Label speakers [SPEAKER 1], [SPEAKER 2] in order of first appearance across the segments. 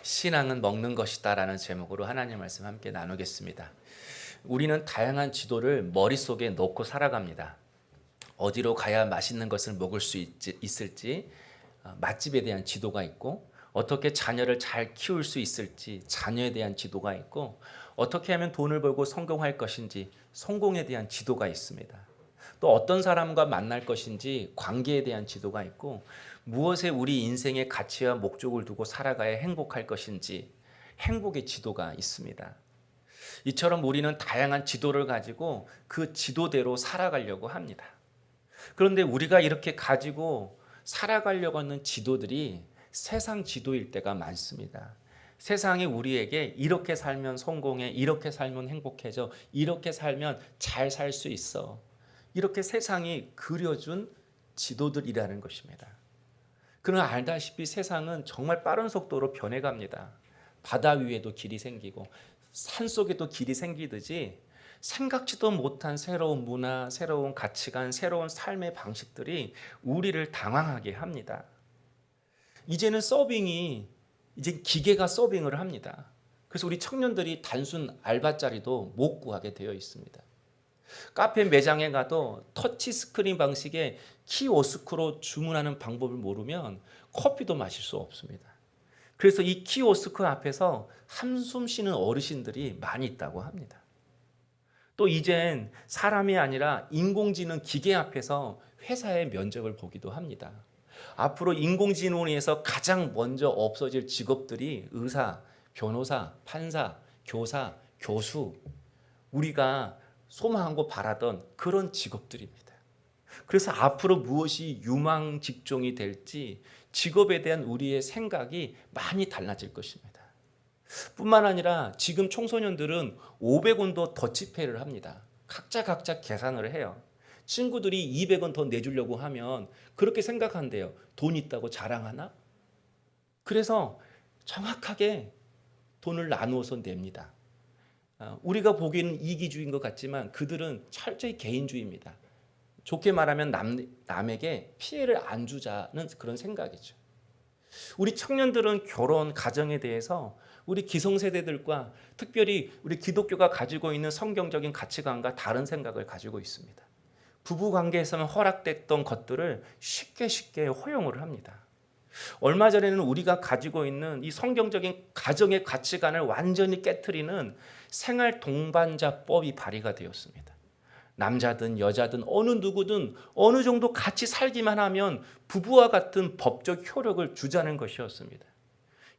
[SPEAKER 1] 신앙은 먹는 것이다 라는 제목으로 하나님 말씀 함께 나누겠습니다. 우리는 다양한 지도를 머릿속에 넣고 살아갑니다. 어디로 가야 맛있는 것을 먹을 수 있을지, 맛집에 대한 지도가 있고, 어떻게 자녀를 잘 키울 수 있을지 자녀에 대한 지도가 있고, 어떻게 하면 돈을 벌고 성공할 것인지 성공에 대한 지도가 있습니다. 또 어떤 사람과 만날 것인지 관계에 대한 지도가 있고, 무엇에 우리 인생의 가치와 목적을 두고 살아가야 행복할 것인지 행복의 지도가 있습니다. 이처럼 우리는 다양한 지도를 가지고 그 지도대로 살아가려고 합니다. 그런데 우리가 이렇게 가지고 살아가려고 하는 지도들이 세상 지도일 때가 많습니다. 세상이 우리에게 이렇게 살면 성공해, 이렇게 살면 행복해져, 이렇게 살면 잘 살 수 있어, 이렇게 세상이 그려준 지도들이라는 것입니다. 그러나 알다시피 세상은 정말 빠른 속도로 변해갑니다. 바다 위에도 길이 생기고 산속에도 길이 생기듯이 생각지도 못한 새로운 문화, 새로운 가치관, 새로운 삶의 방식들이 우리를 당황하게 합니다. 이제는 서빙이 이제 기계가 서빙을 합니다. 그래서 우리 청년들이 단순 알바자리도 못 구하게 되어 있습니다. 카페 매장에 가도 터치 스크린 방식의 키오스크로 주문하는 방법을 모르면 커피도 마실 수 없습니다. 그래서 이 키오스크 앞에서 한숨 쉬는 어르신들이 많이 있다고 합니다. 또 이젠 사람이 아니라 인공지능 기계 앞에서 회사의 면접을 보기도 합니다. 앞으로 인공지능에서 가장 먼저 없어질 직업들이 의사, 변호사, 판사, 교사, 교수, 우리가 소망하고 바라던 그런 직업들입니다. 그래서 앞으로 무엇이 유망 직종이 될지 직업에 대한 우리의 생각이 많이 달라질 것입니다. 뿐만 아니라 지금 청소년들은 500원도 더치페이를 합니다. 각자 계산을 해요. 친구들이 200원 더 내주려고 하면 그렇게 생각한대요. 돈 있다고 자랑하나? 그래서 정확하게 돈을 나누어서 냅니다. 우리가 보기에는 이기주의인 것 같지만 그들은 철저히 개인주의입니다. 좋게 말하면 남에게 피해를 안 주자는 그런 생각이죠. 우리 청년들은 결혼, 가정에 대해서 우리 기성세대들과 특별히 우리 기독교가 가지고 있는 성경적인 가치관과 다른 생각을 가지고 있습니다. 부부관계에서는 허락됐던 것들을 쉽게 허용을 합니다. 얼마 전에는 우리가 가지고 있는 이 성경적인 가정의 가치관을 완전히 깨트리는 생활 동반자법이 발의가 되었습니다. 남자든 여자든 어느 누구든 어느 정도 같이 살기만 하면 부부와 같은 법적 효력을 주자는 것이었습니다.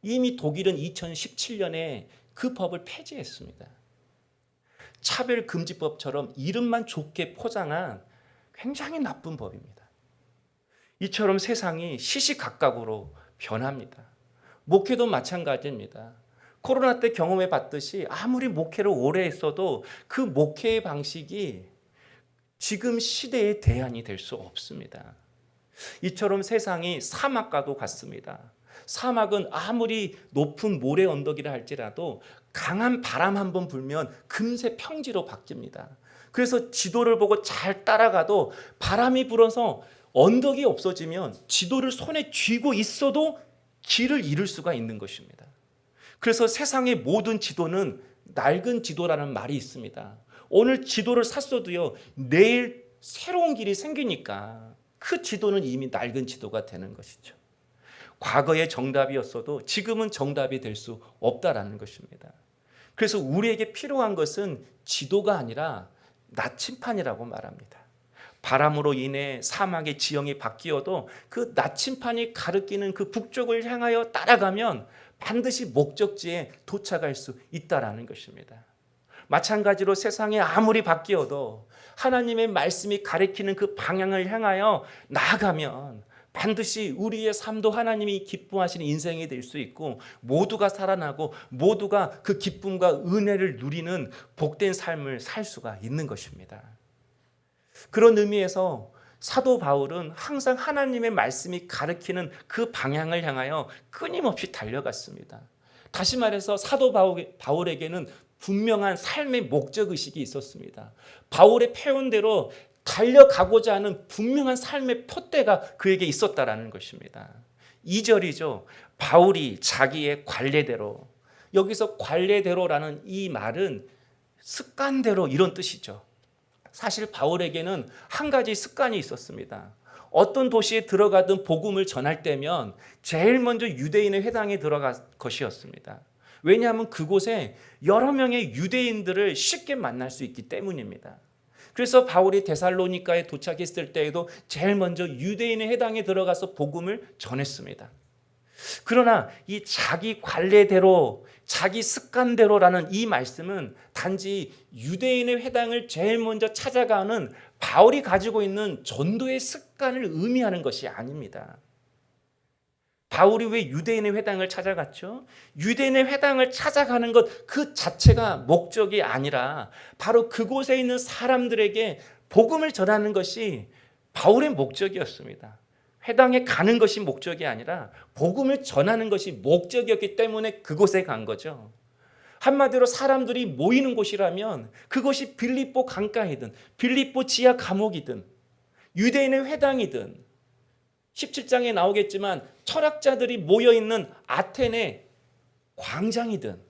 [SPEAKER 1] 이미 독일은 2017년에 그 법을 폐지했습니다. 차별금지법처럼 이름만 좋게 포장한 굉장히 나쁜 법입니다. 이처럼 세상이 시시각각으로 변합니다. 목회도 마찬가지입니다. 코로나 때 경험해 봤듯이 아무리 목회를 오래 했어도 그 목회의 방식이 지금 시대의 대안이 될 수 없습니다. 이처럼 세상이 사막과도 같습니다. 사막은 아무리 높은 모래 언덕이라 할지라도 강한 바람 한번 불면 금세 평지로 바뀝니다. 그래서 지도를 보고 잘 따라가도 바람이 불어서 언덕이 없어지면 지도를 손에 쥐고 있어도 길을 잃을 수가 있는 것입니다. 그래서 세상의 모든 지도는 낡은 지도라는 말이 있습니다. 오늘 지도를 샀어도요, 내일 새로운 길이 생기니까 그 지도는 이미 낡은 지도가 되는 것이죠. 과거의 정답이었어도 지금은 정답이 될 수 없다라는 것입니다. 그래서 우리에게 필요한 것은 지도가 아니라 나침판이라고 말합니다. 바람으로 인해 사막의 지형이 바뀌어도 그 나침판이 가리키는 그 북쪽을 향하여 따라가면 반드시 목적지에 도착할 수 있다라는 것입니다. 마찬가지로 세상이 아무리 바뀌어도 하나님의 말씀이 가리키는 그 방향을 향하여 나아가면 반드시 우리의 삶도 하나님이 기뻐하시는 인생이 될 수 있고 모두가 살아나고 모두가 그 기쁨과 은혜를 누리는 복된 삶을 살 수가 있는 것입니다. 그런 의미에서 사도 바울은 항상 하나님의 말씀이 가리키는 그 방향을 향하여 끊임없이 달려갔습니다. 다시 말해서 사도 바울에게는 분명한 삶의 목적의식이 있었습니다. 바울의 표현대로 달려가고자 하는 분명한 삶의 표대가 그에게 있었다라는 것입니다. 2절이죠. 바울이 자기의 관례대로, 여기서 관례대로라는 이 말은 습관대로 이런 뜻이죠. 사실 바울에게는 한 가지 습관이 있었습니다. 어떤 도시에 들어가든 복음을 전할 때면 제일 먼저 유대인의 회당에 들어갈 것이었습니다. 왜냐하면 그곳에 여러 명의 유대인들을 쉽게 만날 수 있기 때문입니다. 그래서 바울이 데살로니가에 도착했을 때에도 제일 먼저 유대인의 회당에 들어가서 복음을 전했습니다. 그러나 이 자기 관례대로, 자기 습관대로라는 이 말씀은 단지 유대인의 회당을 제일 먼저 찾아가는 바울이 가지고 있는 전도의 습관을 의미하는 것이 아닙니다. 바울이 왜 유대인의 회당을 찾아갔죠? 유대인의 회당을 찾아가는 것 그 자체가 목적이 아니라 바로 그곳에 있는 사람들에게 복음을 전하는 것이 바울의 목적이었습니다. 회당에 가는 것이 목적이 아니라 복음을 전하는 것이 목적이었기 때문에 그곳에 간 거죠. 한마디로 사람들이 모이는 곳이라면 그것이 빌립보 강가이든 빌립보 지하 감옥이든 유대인의 회당이든 17장에 나오겠지만 철학자들이 모여있는 아테네 광장이든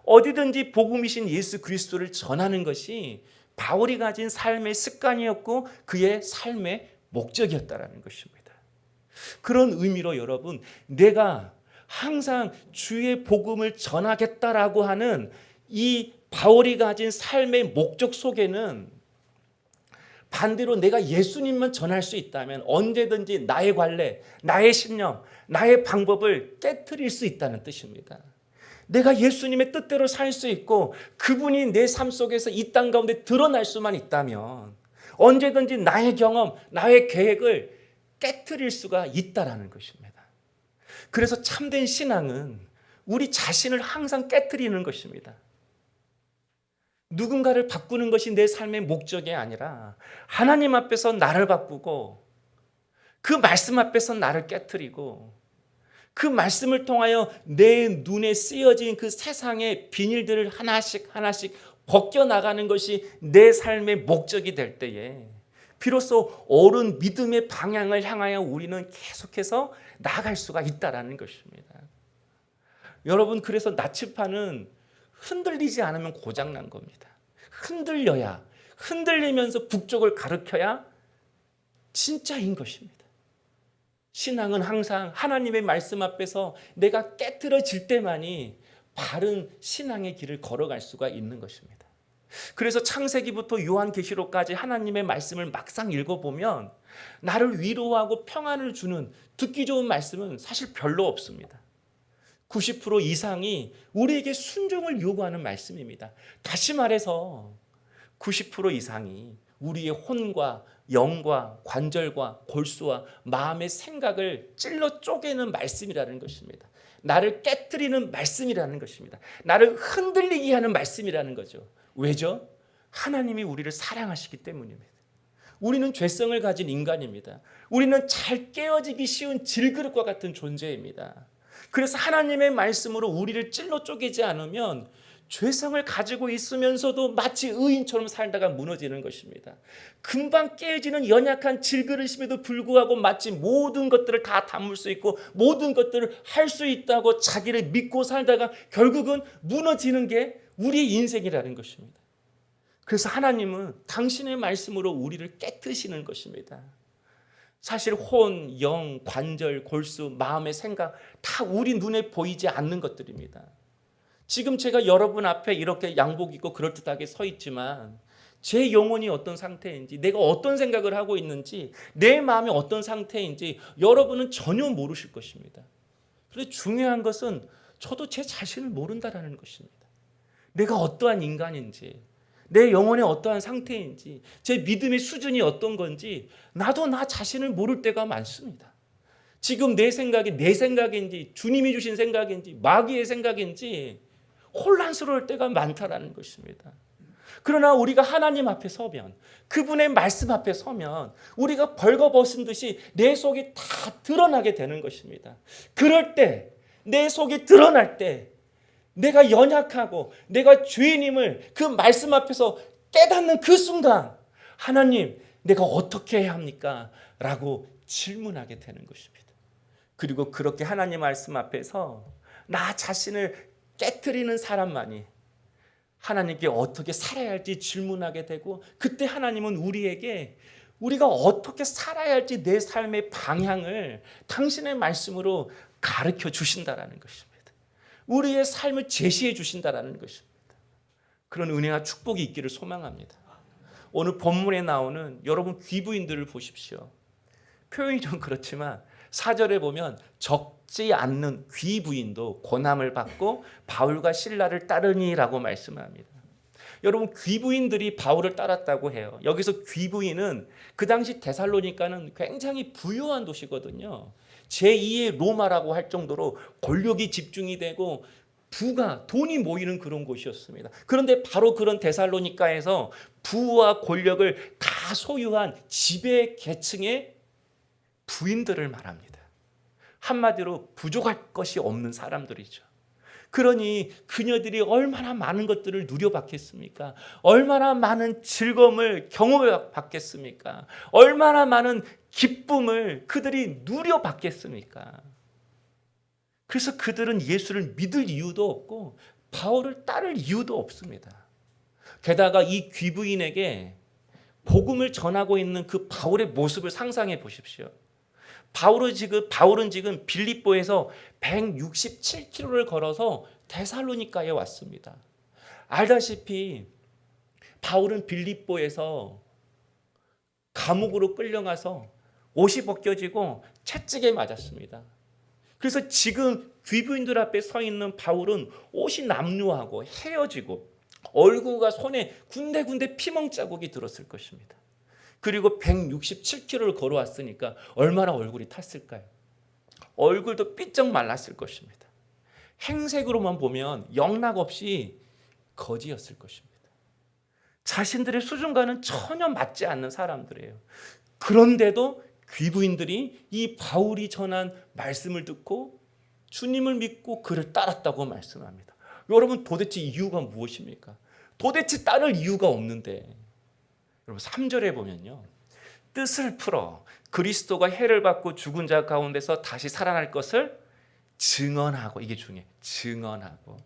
[SPEAKER 1] 어디든지 복음이신 예수 그리스도를 전하는 것이 바울이 가진 삶의 습관이었고 그의 삶의 목적이었다라는 것입니다. 그런 의미로 여러분, 내가 항상 주의 복음을 전하겠다라고 하는 이 바울이 가진 삶의 목적 속에는 반대로 내가 예수님만 전할 수 있다면 언제든지 나의 관례, 나의 신념, 나의 방법을 깨트릴 수 있다는 뜻입니다. 내가 예수님의 뜻대로 살 수 있고 그분이 내 삶 속에서 이 땅 가운데 드러날 수만 있다면 언제든지 나의 경험, 나의 계획을 깨트릴 수가 있다라는 것입니다. 그래서 참된 신앙은 우리 자신을 항상 깨트리는 것입니다. 누군가를 바꾸는 것이 내 삶의 목적이 아니라 하나님 앞에서 나를 바꾸고 그 말씀 앞에서 나를 깨트리고 그 말씀을 통하여 내 눈에 쓰여진 그 세상의 비닐들을 하나씩 벗겨나가는 것이 내 삶의 목적이 될 때에 비로소 옳은 믿음의 방향을 향하여 우리는 계속해서 나아갈 수가 있다는 것입니다. 여러분, 그래서 나치판은 흔들리지 않으면 고장난 겁니다. 흔들리면서 북쪽을 가리켜야 진짜인 것입니다. 신앙은 항상 하나님의 말씀 앞에서 내가 깨트려질 때만이 바른 신앙의 길을 걸어갈 수가 있는 것입니다. 그래서 창세기부터 요한계시록까지 하나님의 말씀을 막상 읽어보면 나를 위로하고 평안을 주는 듣기 좋은 말씀은 사실 별로 없습니다. 90% 이상이 우리에게 순종을 요구하는 말씀입니다. 다시 말해서 90% 이상이 우리의 혼과 영과 관절과 골수와 마음의 생각을 찔러 쪼개는 말씀이라는 것입니다. 나를 깨트리는 말씀이라는 것입니다. 나를 흔들리게 하는 말씀이라는 거죠. 왜죠? 하나님이 우리를 사랑하시기 때문입니다. 우리는 죄성을 가진 인간입니다. 우리는 잘 깨어지기 쉬운 질그릇과 같은 존재입니다. 그래서 하나님의 말씀으로 우리를 찔러 쪼개지 않으면 죄성을 가지고 있으면서도 마치 의인처럼 살다가 무너지는 것입니다. 금방 깨지는 연약한 질그릇임에도 불구하고 마치 모든 것들을 다 담을 수 있고 모든 것들을 할 수 있다고 자기를 믿고 살다가 결국은 무너지는 게 우리의 인생이라는 것입니다. 그래서 하나님은 당신의 말씀으로 우리를 깨트시는 것입니다. 사실 혼, 영, 관절, 골수, 마음의 생각 다 우리 눈에 보이지 않는 것들입니다. 지금 제가 여러분 앞에 이렇게 양복 입고 그럴듯하게 서 있지만 제 영혼이 어떤 상태인지, 내가 어떤 생각을 하고 있는지, 내 마음이 어떤 상태인지 여러분은 전혀 모르실 것입니다. 그런데 중요한 것은 저도 제 자신을 모른다는 것입니다. 내가 어떠한 인간인지, 내 영혼의 어떠한 상태인지, 제 믿음의 수준이 어떤 건지 나도 나 자신을 모를 때가 많습니다. 지금 내 생각이 내 생각인지 주님이 주신 생각인지 마귀의 생각인지 혼란스러울 때가 많다라는 것입니다. 그러나 우리가 하나님 앞에 서면, 그분의 말씀 앞에 서면 우리가 벌거벗은 듯이 내 속이 다 드러나게 되는 것입니다. 그럴 때, 내 속이 드러날 때 내가 연약하고 내가 죄인임을 그 말씀 앞에서 깨닫는 그 순간 하나님, 내가 어떻게 해야 합니까? 라고 질문하게 되는 것입니다. 그리고 그렇게 하나님 말씀 앞에서 나 자신을 깨트리는 사람만이 하나님께 어떻게 살아야 할지 질문하게 되고, 그때 하나님은 우리에게 우리가 어떻게 살아야 할지 내 삶의 방향을 당신의 말씀으로 가르쳐 주신다라는 것입니다. 우리의 삶을 제시해 주신다라는 것입니다. 그런 은혜와 축복이 있기를 소망합니다. 오늘 본문에 나오는 여러분 귀부인들을 보십시오. 표현이 좀 그렇지만 4절에 보면 적지 않는 귀부인도 고난을 받고 바울과 실라를 따르니라고 말씀을 합니다. 여러분 귀부인들이 바울을 따랐다고 해요. 여기서 귀부인은 그 당시 데살로니가는 굉장히 부유한 도시거든요. 제2의 로마라고 할 정도로 권력이 집중이 되고 부가 돈이 모이는 그런 곳이었습니다. 그런데 바로 그런 데살로니가에서 부와 권력을 다 소유한 지배 계층의 부인들을 말합니다. 한마디로 부족할 것이 없는 사람들이죠. 그러니 그녀들이 얼마나 많은 것들을 누려받겠습니까? 얼마나 많은 즐거움을 경험받겠습니까? 얼마나 많은 기쁨을 그들이 누려받겠습니까? 그래서 그들은 예수를 믿을 이유도 없고 바울을 따를 이유도 없습니다. 게다가 이 귀부인에게 복음을 전하고 있는 그 바울의 모습을 상상해 보십시오. 바울은 지금 빌립보에서 167km를 걸어서 데살로니가에 왔습니다. 알다시피 바울은 빌립보에서 감옥으로 끌려가서 옷이 벗겨지고 채찍에 맞았습니다. 그래서 지금 귀부인들 앞에 서 있는 바울은 옷이 남루하고 헤어지고 얼굴과 손에 군데군데 피멍 자국이 들었을 것입니다. 그리고 167km를 걸어왔으니까 얼마나 얼굴이 탔을까요? 얼굴도 삐쩍 말랐을 것입니다. 행색으로만 보면 영락없이 거지였을 것입니다. 자신들의 수준과는 전혀 맞지 않는 사람들이에요. 그런데도 귀부인들이 이 바울이 전한 말씀을 듣고 주님을 믿고 그를 따랐다고 말씀합니다. 여러분 도대체 이유가 무엇입니까? 도대체 따를 이유가 없는데, 여러분 3절에 보면요, 뜻을 풀어 그리스도가 해를 받고 죽은 자 가운데서 다시 살아날 것을 증언하고, 이게 중요해요. 증언하고.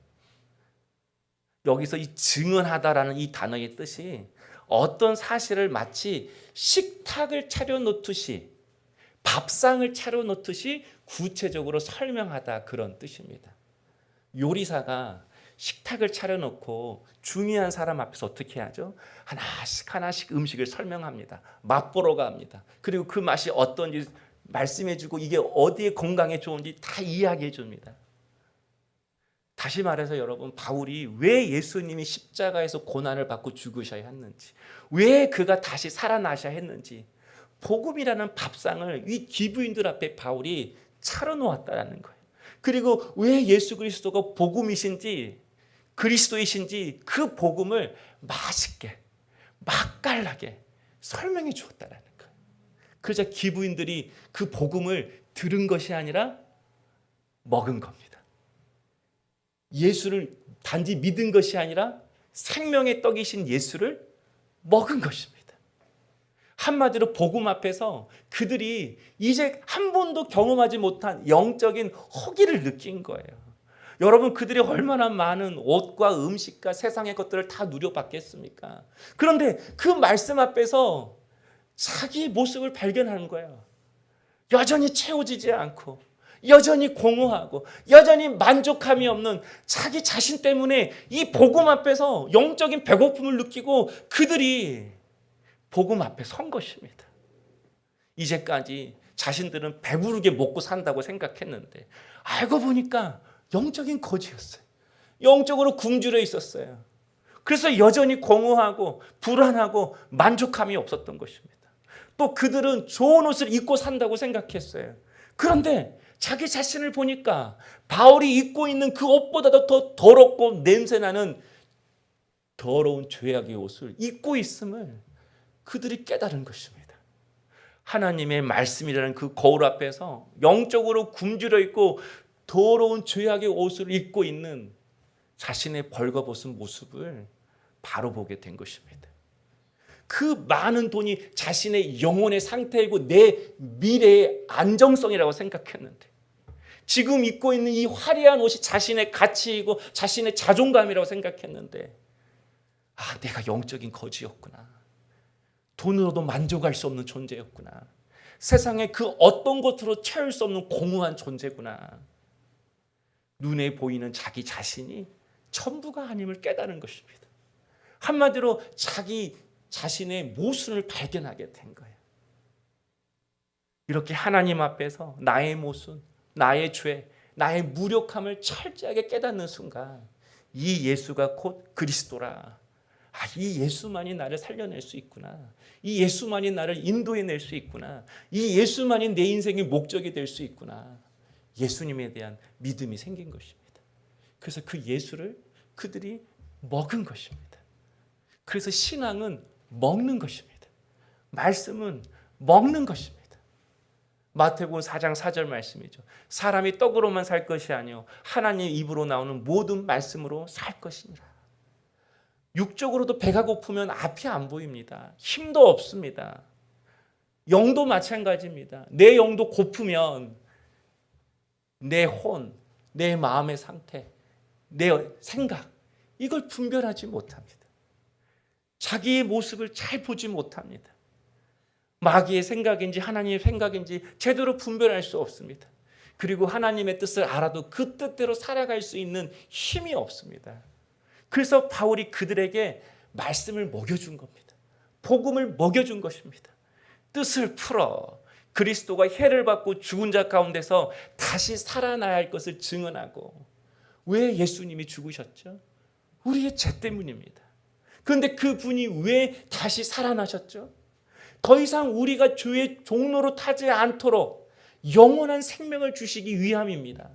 [SPEAKER 1] 여기서 이 증언하다라는 이 단어의 뜻이 어떤 사실을 마치 식탁을 차려놓듯이, 밥상을 차려놓듯이 구체적으로 설명하다, 그런 뜻입니다. 요리사가 식탁을 차려놓고 중요한 사람 앞에서 어떻게 하죠? 하나씩 하나씩 음식을 설명합니다. 맛보러 갑니다. 그리고 그 맛이 어떤지 말씀해주고 이게 어디에 건강에 좋은지 다 이야기해 줍니다. 다시 말해서 여러분, 바울이 왜 예수님이 십자가에서 고난을 받고 죽으셔야 했는지, 왜 그가 다시 살아나셔야 했는지, 복음이라는 밥상을 이 기부인들 앞에 바울이 차려놓았다는 거예요. 그리고 왜 예수 그리스도가 복음이신지 그리스도이신지 그 복음을 맛있게 맛깔나게 설명해 주었다는 거예요. 그러자 기부인들이 그 복음을 들은 것이 아니라 먹은 겁니다. 예수를 단지 믿은 것이 아니라 생명의 떡이신 예수를 먹은 것입니다. 한마디로 복음 앞에서 그들이 이제 한 번도 경험하지 못한 영적인 허기를 느낀 거예요. 여러분, 그들이 얼마나 많은 옷과 음식과 세상의 것들을 다 누려받겠습니까? 그런데 그 말씀 앞에서 자기의 모습을 발견하는 거예요. 여전히 채워지지 않고, 여전히 공허하고, 여전히 만족함이 없는 자기 자신 때문에 이 복음 앞에서 영적인 배고픔을 느끼고 그들이 복음 앞에 선 것입니다. 이제까지 자신들은 배부르게 먹고 산다고 생각했는데 알고 보니까 영적인 거지였어요. 영적으로 굶주려 있었어요. 그래서 여전히 공허하고 불안하고 만족함이 없었던 것입니다. 또 그들은 좋은 옷을 입고 산다고 생각했어요. 그런데 자기 자신을 보니까 바울이 입고 있는 그 옷보다도 더 더럽고 냄새나는 더러운 죄악의 옷을 입고 있음을 그들이 깨달은 것입니다. 하나님의 말씀이라는 그 거울 앞에서 영적으로 굶주려 있고 더러운 죄악의 옷을 입고 있는 자신의 벌거벗은 모습을 바로 보게 된 것입니다. 그 많은 돈이 자신의 영혼의 상태이고 내 미래의 안정성이라고 생각했는데 지금 입고 있는 이 화려한 옷이 자신의 가치이고 자신의 자존감이라고 생각했는데 내가 영적인 거지였구나. 돈으로도 만족할 수 없는 존재였구나. 세상에 그 어떤 것으로 채울 수 없는 공허한 존재구나. 눈에 보이는 자기 자신이 전부가 아님을 깨달은 것입니다. 한마디로 자기 자신의 모순을 발견하게 된 거예요. 이렇게 하나님 앞에서 나의 모순, 나의 죄, 나의 무력함을 철저하게 깨닫는 순간 이 예수가 곧 그리스도라. 이 예수만이 나를 살려낼 수 있구나. 이 예수만이 나를 인도해낼 수 있구나. 이 예수만이 내 인생의 목적이 될 수 있구나. 예수님에 대한 믿음이 생긴 것입니다. 그래서 그 예수를 그들이 먹은 것입니다. 그래서 신앙은 먹는 것입니다. 말씀은 먹는 것입니다. 마태복음 4장 4절 말씀이죠. 사람이 떡으로만 살 것이 아니요 하나님의 입으로 나오는 모든 말씀으로 살 것이니라. 육적으로도 배가 고프면 앞이 안 보입니다. 힘도 없습니다. 영도 마찬가지입니다. 내 영도 고프면 내 혼, 내 마음의 상태, 내 생각 이걸 분별하지 못합니다. 자기의 모습을 잘 보지 못합니다. 마귀의 생각인지 하나님의 생각인지 제대로 분별할 수 없습니다. 그리고 하나님의 뜻을 알아도 그 뜻대로 살아갈 수 있는 힘이 없습니다. 그래서 바울이 그들에게 말씀을 먹여준 겁니다. 복음을 먹여준 것입니다. 뜻을 풀어 그리스도가 해를 받고 죽은 자 가운데서 다시 살아나야 할 것을 증언하고. 왜 예수님이 죽으셨죠? 우리의 죄 때문입니다. 그런데 그분이 왜 다시 살아나셨죠? 더 이상 우리가 죄의 종로로 타지 않도록 영원한 생명을 주시기 위함입니다.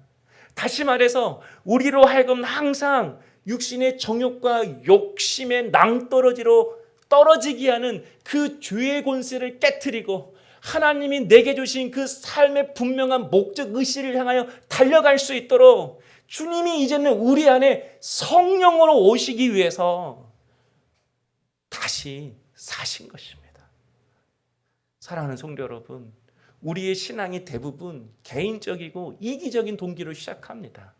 [SPEAKER 1] 다시 말해서 우리로 하여금 항상 육신의 정욕과 욕심의 낭떠러지로 떨어지게 하는 그 죄의 권세를 깨트리고 하나님이 내게 주신 그 삶의 분명한 목적 의식을 향하여 달려갈 수 있도록 주님이 이제는 우리 안에 성령으로 오시기 위해서 다시 사신 것입니다. 사랑하는 성도 여러분, 우리의 신앙이 대부분 개인적이고 이기적인 동기로 시작합니다.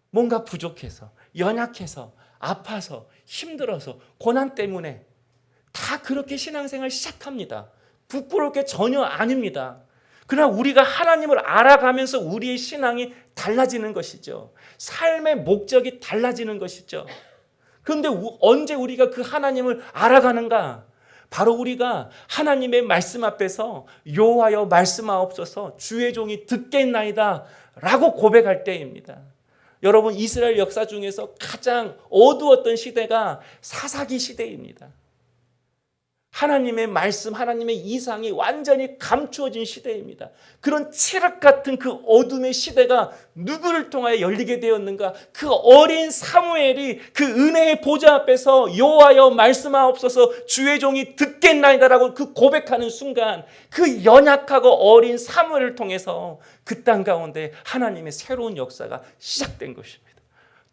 [SPEAKER 1] 뭔가 부족해서, 연약해서, 아파서, 힘들어서, 고난 때문에 다 그렇게 신앙생활 시작합니다. 부끄러울 게 전혀 아닙니다. 그러나 우리가 하나님을 알아가면서 우리의 신앙이 달라지는 것이죠. 삶의 목적이 달라지는 것이죠. 그런데 언제 우리가 그 하나님을 알아가는가? 바로 우리가 하나님의 말씀 앞에서 여호와여 말씀하옵소서 주의 종이 듣겠나이다 라고 고백할 때입니다. 여러분, 이스라엘 역사 중에서 가장 어두웠던 시대가 사사기 시대입니다. 하나님의 말씀, 하나님의 이상이 완전히 감추어진 시대입니다. 그런 칠흑 같은 그 어둠의 시대가 누구를 통하여 열리게 되었는가? 그 어린 사무엘이 그 은혜의 보좌 앞에서 여호와여 말씀하옵소서 주의 종이 듣겠나이다라고 그 고백하는 순간 그 연약하고 어린 사무엘을 통해서 그 땅 가운데 하나님의 새로운 역사가 시작된 것입니다.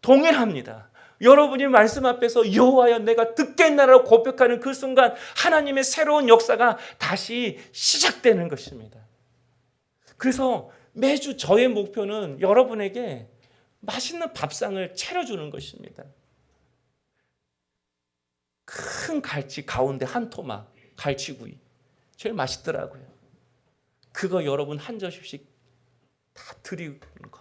[SPEAKER 1] 동일합니다. 여러분이 말씀 앞에서 여호와여 내가 듣겠나라고 고백하는 그 순간 하나님의 새로운 역사가 다시 시작되는 것입니다. 그래서 매주 저의 목표는 여러분에게 맛있는 밥상을 차려주는 것입니다. 큰 갈치 가운데 한 토막 갈치구이 제일 맛있더라고요. 그거 여러분 한 젓씩 다 드리는 거.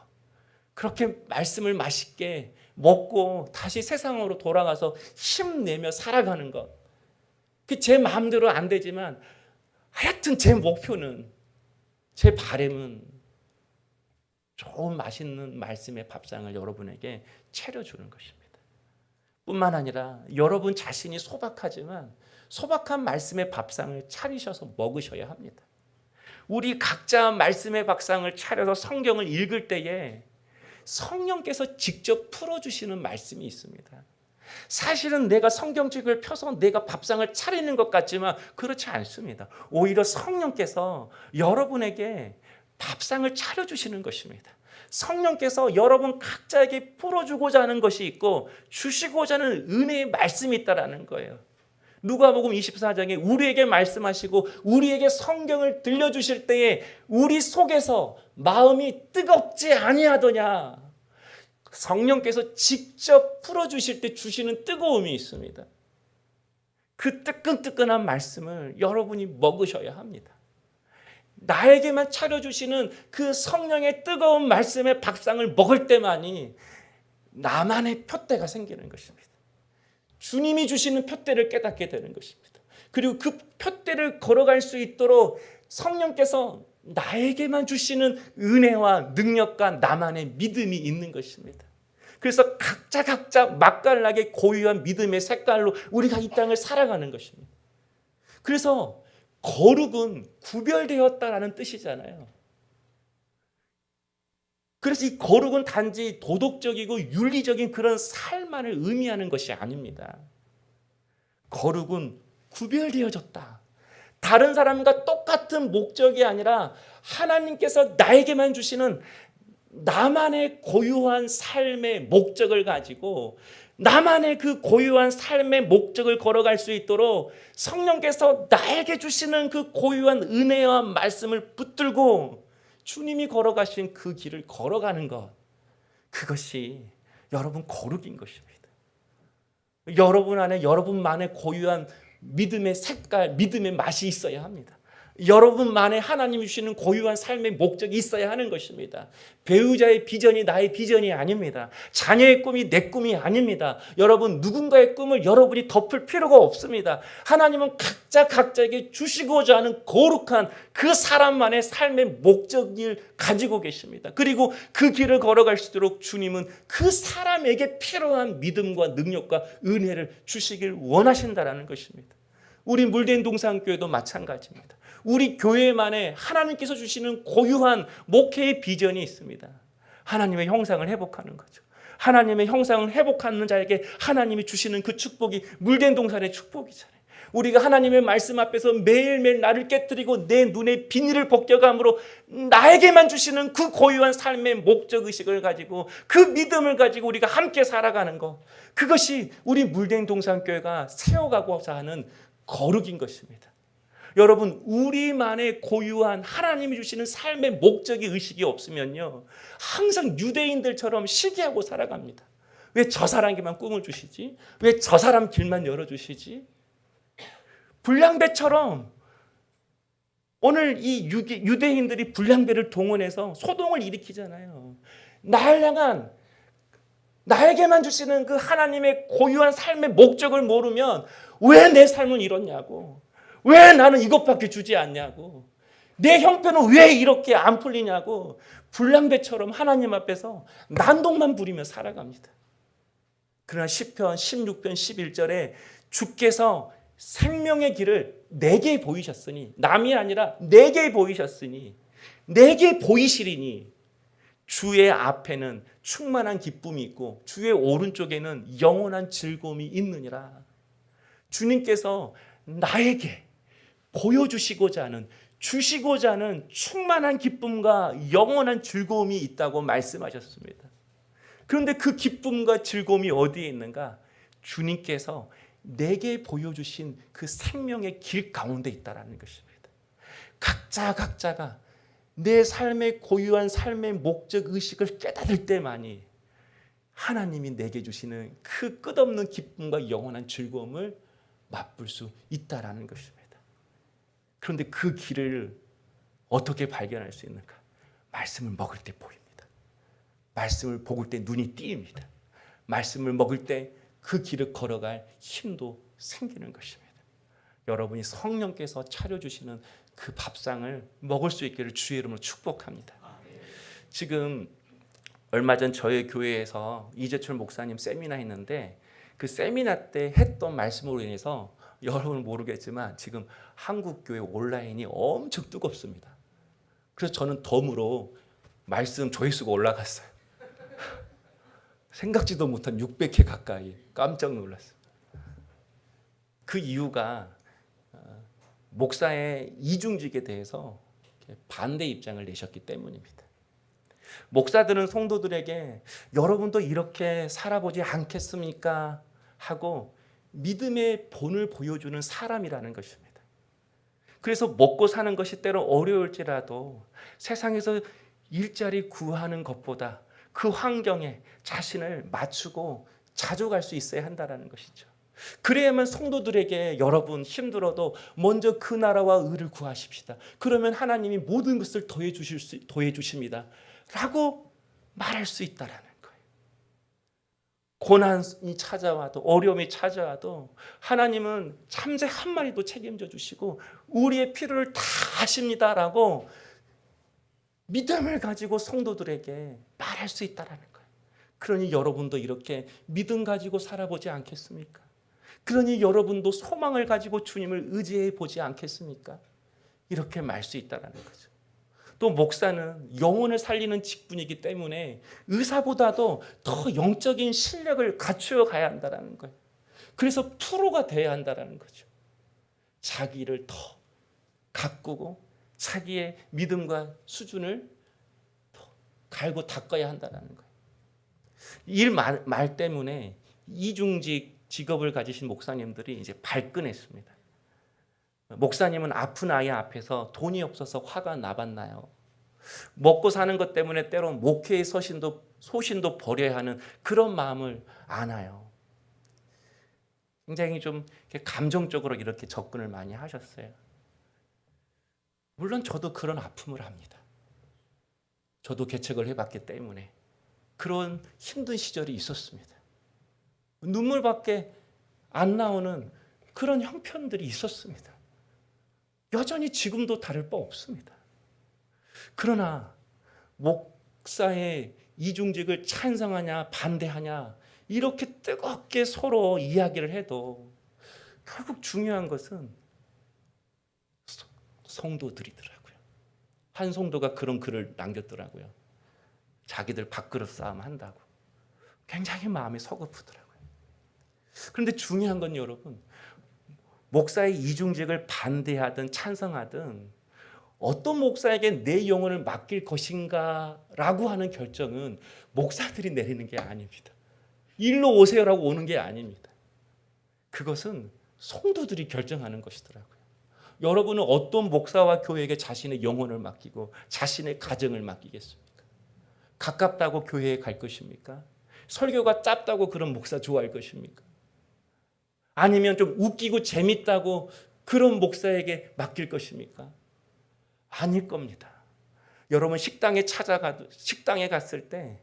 [SPEAKER 1] 그렇게 말씀을 맛있게 먹고 다시 세상으로 돌아가서 힘내며 살아가는 것. 제 마음대로 안 되지만 하여튼 제 목표는, 제 바람은 좋은 맛있는 말씀의 밥상을 여러분에게 차려주는 것입니다. 뿐만 아니라 여러분 자신이 소박하지만 소박한 말씀의 밥상을 차리셔서 먹으셔야 합니다. 우리 각자 말씀의 밥상을 차려서 성경을 읽을 때에 성령께서 직접 풀어주시는 말씀이 있습니다. 사실은 내가 성경책을 펴서 내가 밥상을 차리는 것 같지만 그렇지 않습니다. 오히려 성령께서 여러분에게 밥상을 차려주시는 것입니다. 성령께서 여러분 각자에게 풀어주고자 하는 것이 있고 주시고자 하는 은혜의 말씀이 있다는 거예요. 누가복음 24장에 우리에게 말씀하시고 우리에게 성경을 들려주실 때에 우리 속에서 마음이 뜨겁지 아니하더냐. 성령께서 직접 풀어주실 때 주시는 뜨거움이 있습니다. 그 뜨끈뜨끈한 말씀을 여러분이 먹으셔야 합니다. 나에게만 차려주시는 그 성령의 뜨거운 말씀의 밥상을 먹을 때만이 나만의 표대가 생기는 것입니다. 주님이 주시는 표대를 깨닫게 되는 것입니다. 그리고 그 표대를 걸어갈 수 있도록 성령께서 나에게만 주시는 은혜와 능력과 나만의 믿음이 있는 것입니다. 그래서 각자 맛깔나게 고유한 믿음의 색깔로 우리가 이 땅을 살아가는 것입니다. 그래서 거룩은 구별되었다라는 뜻이잖아요. 그래서 이 거룩은 단지 도덕적이고 윤리적인 그런 삶만을 의미하는 것이 아닙니다. 거룩은 구별되어졌다. 다른 사람과 똑같은 목적이 아니라 하나님께서 나에게만 주시는 나만의 고유한 삶의 목적을 가지고 나만의 그 고유한 삶의 목적을 걸어갈 수 있도록 성령께서 나에게 주시는 그 고유한 은혜와 말씀을 붙들고 주님이 걸어가신 그 길을 걸어가는 것, 그것이 여러분 거룩인 것입니다. 여러분 안에 여러분만의 고유한 믿음의 색깔, 믿음의 맛이 있어야 합니다. 여러분만의 하나님이 주시는 고유한 삶의 목적이 있어야 하는 것입니다. 배우자의 비전이 나의 비전이 아닙니다. 자녀의 꿈이 내 꿈이 아닙니다. 여러분 누군가의 꿈을 여러분이 덮을 필요가 없습니다. 하나님은 각자에게 주시고자 하는 거룩한 그 사람만의 삶의 목적을 가지고 계십니다. 그리고 그 길을 걸어갈 수 있도록 주님은 그 사람에게 필요한 믿음과 능력과 은혜를 주시길 원하신다라는 것입니다. 우리 물된 동산교회도 마찬가지입니다. 우리 교회만에 하나님께서 주시는 고유한 목회의 비전이 있습니다. 하나님의 형상을 회복하는 거죠. 하나님의 형상을 회복하는 자에게 하나님이 주시는 그 축복이 물된 동산의 축복이잖아요. 우리가 하나님의 말씀 앞에서 매일매일 나를 깨뜨리고 내 눈에 비닐을 벗겨감으로 나에게만 주시는 그 고유한 삶의 목적의식을 가지고 그 믿음을 가지고 우리가 함께 살아가는 것, 그것이 우리 물된 동산교회가 세워가고자 하는 거룩인 것입니다. 여러분 우리만의 고유한 하나님이 주시는 삶의 목적의 의식이 없으면요 항상 유대인들처럼 시기하고 살아갑니다. 왜 저 사람에게만 꿈을 주시지? 왜 저 사람 길만 열어주시지? 불량배처럼 오늘 이 유대인들이 불량배를 동원해서 소동을 일으키잖아요. 나를 향한 나에게만 주시는 그 하나님의 고유한 삶의 목적을 모르면 왜 내 삶은 이렇냐고, 왜 나는 이것밖에 주지 않냐고, 내 형편은 왜 이렇게 안 풀리냐고 불량배처럼 하나님 앞에서 난동만 부리며 살아갑니다. 그러나 시편 16편 11절에 주께서 생명의 길을 내게 보이셨으니, 남이 아니라 내게 보이셨으니 내게 보이시리니 주의 앞에는 충만한 기쁨이 있고 주의 오른쪽에는 영원한 즐거움이 있느니라. 주님께서 나에게 보여주시고자 하는, 주시고자 하는 충만한 기쁨과 영원한 즐거움이 있다고 말씀하셨습니다. 그런데 그 기쁨과 즐거움이 어디에 있는가? 주님께서 내게 보여주신 그 생명의 길 가운데 있다는 것입니다. 각자가 내 삶의 고유한 삶의 목적 의식을 깨닫을 때만이 하나님이 내게 주시는 그 끝없는 기쁨과 영원한 즐거움을 맛볼 수 있다는 것입니다. 그런데 그 길을 어떻게 발견할 수 있는가? 말씀을 먹을 때 보입니다. 말씀을 먹을 때 눈이 띄입니다. 말씀을 먹을 때 그 길을 걸어갈 힘도 생기는 것입니다. 여러분이 성령께서 차려주시는 그 밥상을 먹을 수 있기를 주의 이름으로 축복합니다. 지금 얼마 전 저희 교회에서 이재철 목사님 세미나 했는데 그 세미나 때 했던 말씀으로 인해서 여러분은 모르겠지만 지금 한국교회 온라인이 엄청 뜨겁습니다. 그래서 저는 덤으로 말씀 조회수가 올라갔어요. 생각지도 못한 600회 가까이. 깜짝 놀랐어요. 그 이유가 목사의 이중직에 대해서 반대 입장을 내셨기 때문입니다. 목사들은 성도들에게 여러분도 이렇게 살아보지 않겠습니까? 하고 믿음의 본을 보여주는 사람이라는 것입니다. 그래서 먹고 사는 것이 때로 어려울지라도 세상에서 일자리 구하는 것보다 그 환경에 자신을 맞추고 자족할 수 있어야 한다는 것이죠. 그래야만 성도들에게 여러분 힘들어도 먼저 그 나라와 의를 구하십시다. 그러면 하나님이 모든 것을 더해 주십니다. 라고 말할 수 있다라는 거예요. 고난이 찾아와도 어려움이 찾아와도 하나님은 참새 한 마리도 책임져 주시고 우리의 필요를 다 아십니다라고 믿음을 가지고 성도들에게 말할 수 있다라는 거예요. 그러니 여러분도 이렇게 믿음 가지고 살아보지 않겠습니까? 그러니 여러분도 소망을 가지고 주님을 의지해 보지 않겠습니까? 이렇게 말 수 있다라는 거죠. 또 목사는 영혼을 살리는 직분이기 때문에 의사보다도 더 영적인 실력을 갖추어 가야 한다는 거예요. 그래서 프로가 돼야 한다는 거죠. 자기를 더 가꾸고 자기의 믿음과 수준을 더 갈고 닦아야 한다는 거예요. 이 말 때문에 이중직 직업을 가지신 목사님들이 이제 발끈했습니다. 목사님은 아픈 아이 앞에서 돈이 없어서 화가 나봤나요? 먹고 사는 것 때문에 때론 목회의 소신도 버려야 하는 그런 마음을 아나요? 굉장히 좀 감정적으로 이렇게 접근을 많이 하셨어요. 물론 저도 그런 아픔을 합니다. 저도 개척을 해봤기 때문에 그런 힘든 시절이 있었습니다. 눈물밖에 안 나오는 그런 형편들이 있었습니다. 여전히 지금도 다를 바 없습니다. 그러나 목사의 이중직을 찬성하냐 반대하냐 이렇게 뜨겁게 서로 이야기를 해도 결국 중요한 것은 성도들이더라고요. 한 성도가 그런 글을 남겼더라고요. 자기들 밥그릇 싸움 한다고. 굉장히 마음이 서글프더라고요. 그런데 중요한 건 여러분, 목사의 이중직을 반대하든 찬성하든 어떤 목사에게 내 영혼을 맡길 것인가라고 하는 결정은 목사들이 내리는 게 아닙니다. 일로 오세요라고 오는 게 아닙니다. 그것은 성도들이 결정하는 것이더라고요. 여러분은 어떤 목사와 교회에게 자신의 영혼을 맡기고 자신의 가정을 맡기겠습니까? 가깝다고 교회에 갈 것입니까? 설교가 짧다고 그런 목사 좋아할 것입니까? 아니면 좀 웃기고 재밌다고 그런 목사에게 맡길 것입니까? 아닐 겁니다. 여러분 식당에 갔을 때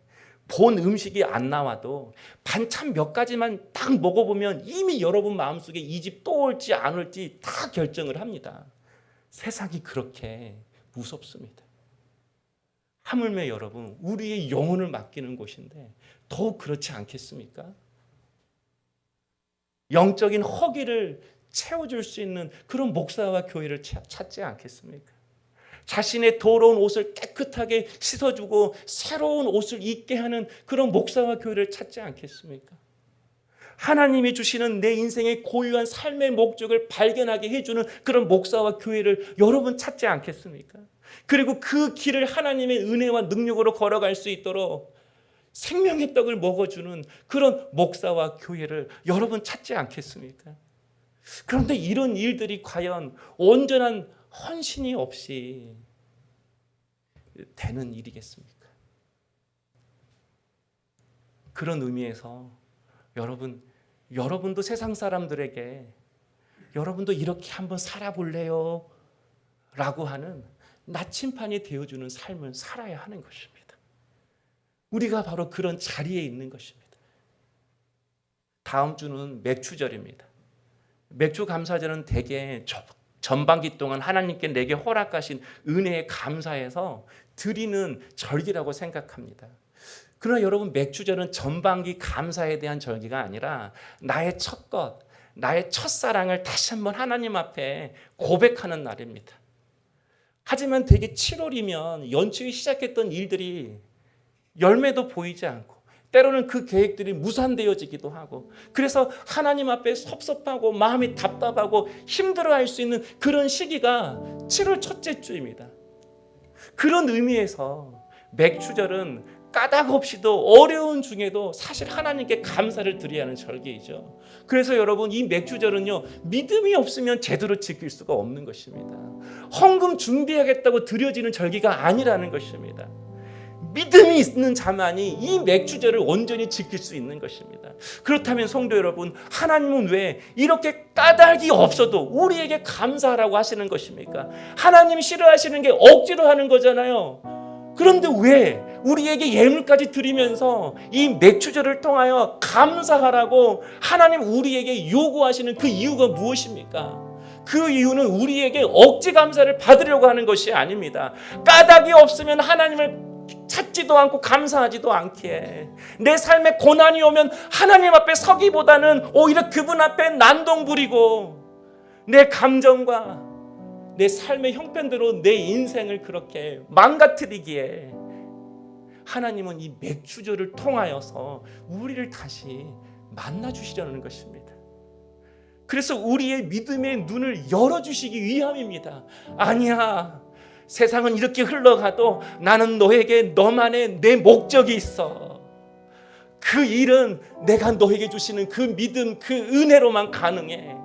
[SPEAKER 1] 본 음식이 안 나와도 반찬 몇 가지만 딱 먹어보면 이미 여러분 마음속에 이 집 또 올지 안 올지 다 결정을 합니다. 세상이 그렇게 무섭습니다. 하물며 여러분 우리의 영혼을 맡기는 곳인데 더욱 그렇지 않겠습니까? 영적인 허기를 채워줄 수 있는 그런 목사와 교회를 찾지 않겠습니까? 자신의 더러운 옷을 깨끗하게 씻어주고 새로운 옷을 입게 하는 그런 목사와 교회를 찾지 않겠습니까? 하나님이 주시는 내 인생의 고유한 삶의 목적을 발견하게 해주는 그런 목사와 교회를 여러분 찾지 않겠습니까? 그리고 그 길을 하나님의 은혜와 능력으로 걸어갈 수 있도록 생명의 떡을 먹어주는 그런 목사와 교회를 여러분 찾지 않겠습니까? 그런데 이런 일들이 과연 온전한 헌신이 없이 되는 일이겠습니까? 그런 의미에서 여러분도 세상 사람들에게 여러분도 이렇게 한번 살아볼래요? 라고 하는 나침판이 되어주는 삶을 살아야 하는 것입니다. 우리가 바로 그런 자리에 있는 것입니다. 다음 주는 맥주절입니다. 맥주 감사절은 대개 전반기 동안 하나님께 내게 허락하신 은혜에 감사해서 드리는 절기라고 생각합니다. 그러나 여러분 맥주절은 전반기 감사에 대한 절기가 아니라 나의 첫것, 나의 첫사랑을 다시 한번 하나님 앞에 고백하는 날입니다. 하지만 대개 7월이면 연초에 시작했던 일들이 열매도 보이지 않고 때로는 그 계획들이 무산되어지기도 하고 그래서 하나님 앞에 섭섭하고 마음이 답답하고 힘들어할 수 있는 그런 시기가 7월 첫째 주입니다. 그런 의미에서 맥주절은 까닭 없이도 어려운 중에도 사실 하나님께 감사를 드려야 하는 절기이죠. 그래서 여러분, 이 맥주절은요, 믿음이 없으면 제대로 지킬 수가 없는 것입니다. 헌금 준비하겠다고 드려지는 절기가 아니라는 것입니다. 믿음이 있는 자만이 이 맥주절을 온전히 지킬 수 있는 것입니다. 그렇다면 성도 여러분, 하나님은 왜 이렇게 까닭이 없어도 우리에게 감사하라고 하시는 것입니까? 하나님 싫어하시는 게 억지로 하는 거잖아요. 그런데 왜 우리에게 예물까지 드리면서 이 맥주절을 통하여 감사하라고 하나님 우리에게 요구하시는 그 이유가 무엇입니까? 그 이유는 우리에게 억지 감사를 받으려고 하는 것이 아닙니다. 까닭이 없으면 하나님을 찾지도 않고 감사하지도 않기에, 내 삶에 고난이 오면 하나님 앞에 서기보다는 오히려 그분 앞에 난동 부리고 내 감정과 내 삶의 형편대로 내 인생을 그렇게 망가뜨리기에, 하나님은 이 맥주절을 통하여서 우리를 다시 만나주시려는 것입니다. 그래서 우리의 믿음의 눈을 열어주시기 위함입니다. 아니야, 세상은 이렇게 흘러가도 나는 너에게 너만의 내 목적이 있어. 그 일은 내가 너에게 주시는 그 믿음, 그 은혜로만 가능해.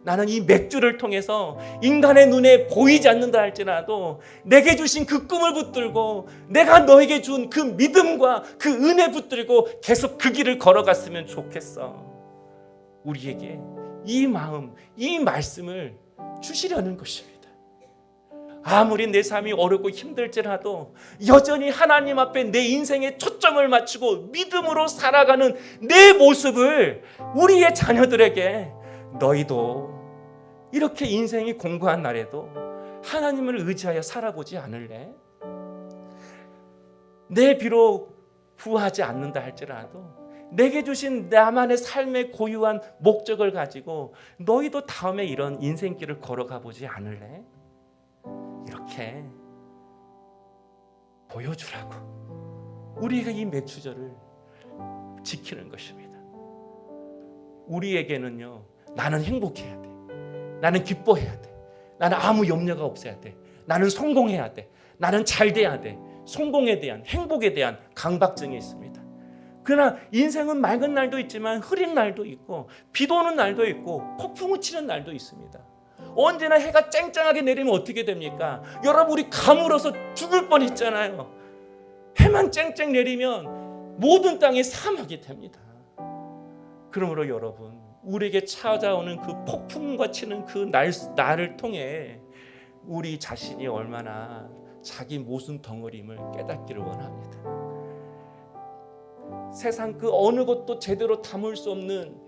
[SPEAKER 1] 나는 이 맥주를 통해서 인간의 눈에 보이지 않는다 할지라도 내게 주신 그 꿈을 붙들고 내가 너에게 준 그 믿음과 그 은혜 붙들고 계속 그 길을 걸어갔으면 좋겠어. 우리에게 이 마음, 이 말씀을 주시려는 것입니다. 아무리 내 삶이 어렵고 힘들지라도 여전히 하나님 앞에 내 인생에 초점을 맞추고 믿음으로 살아가는 내 모습을 우리의 자녀들에게, 너희도 이렇게 인생이 공고한 날에도 하나님을 의지하여 살아보지 않을래? 내 비록 부하지 않는다 할지라도 내게 주신 나만의 삶의 고유한 목적을 가지고 너희도 다음에 이런 인생길을 걸어가 보지 않을래? 이렇게 보여주라고 우리가 이 맥주절을 지키는 것입니다. 우리에게는요, 나는 행복해야 돼, 나는 기뻐해야 돼, 나는 아무 염려가 없어야 돼, 나는 성공해야 돼, 나는 잘 돼야 돼, 성공에 대한, 행복에 대한 강박증이 있습니다. 그러나 인생은 맑은 날도 있지만 흐린 날도 있고 비도 오는 날도 있고 폭풍우 치는 날도 있습니다. 언제나 해가 쨍쨍하게 내리면 어떻게 됩니까? 여러분, 우리 가물어서 죽을 뻔했잖아요. 해만 쨍쨍 내리면 모든 땅이 사막이 됩니다. 그러므로 여러분, 우리에게 찾아오는 그 폭풍과 치는 그 날을 통해 우리 자신이 얼마나 자기 모순 덩어림을 깨닫기를 원합니다. 세상 그 어느 것도 제대로 담을 수 없는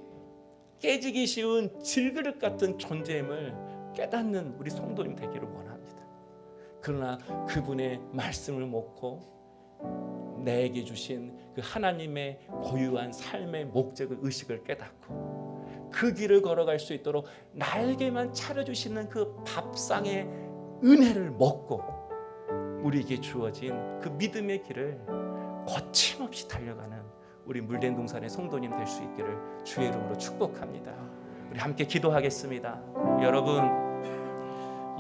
[SPEAKER 1] 깨지기 쉬운 질그릇 같은 존재임을 깨닫는 우리 성도님 되기를 원합니다. 그러나 그분의 말씀을 묻고 내게 주신 그 하나님의 고유한 삶의 목적을, 의식을 깨닫고 그 길을 걸어갈 수 있도록 날개만 차려주시는 그 밥상의 은혜를 먹고 우리에게 주어진 그 믿음의 길을 거침없이 달려가는 우리 물된 동산의 성도님 될 수 있기를 주의 이름으로 축복합니다. 우리 함께 기도하겠습니다.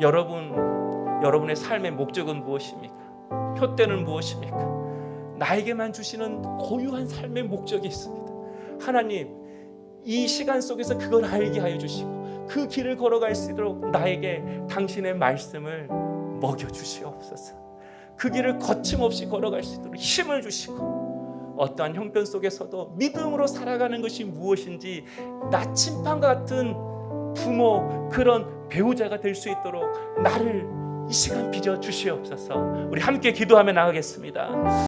[SPEAKER 1] 여러분의 삶의 목적은 무엇입니까? 표대는 무엇입니까? 나에게만 주시는 고유한 삶의 목적이 있습니다. 하나님, 이 시간 속에서 그걸 알게 하여 주시고 그 길을 걸어갈 수 있도록 나에게 당신의 말씀을 먹여주시옵소서. 그 길을 거침없이 걸어갈 수 있도록 힘을 주시고, 어떠한 형편 속에서도 믿음으로 살아가는 것이 무엇인지 나침반 같은 부모, 그런 배우자가 될 수 있도록 나를 이 시간 빚어 주시옵소서. 우리 함께 기도하며 나가겠습니다.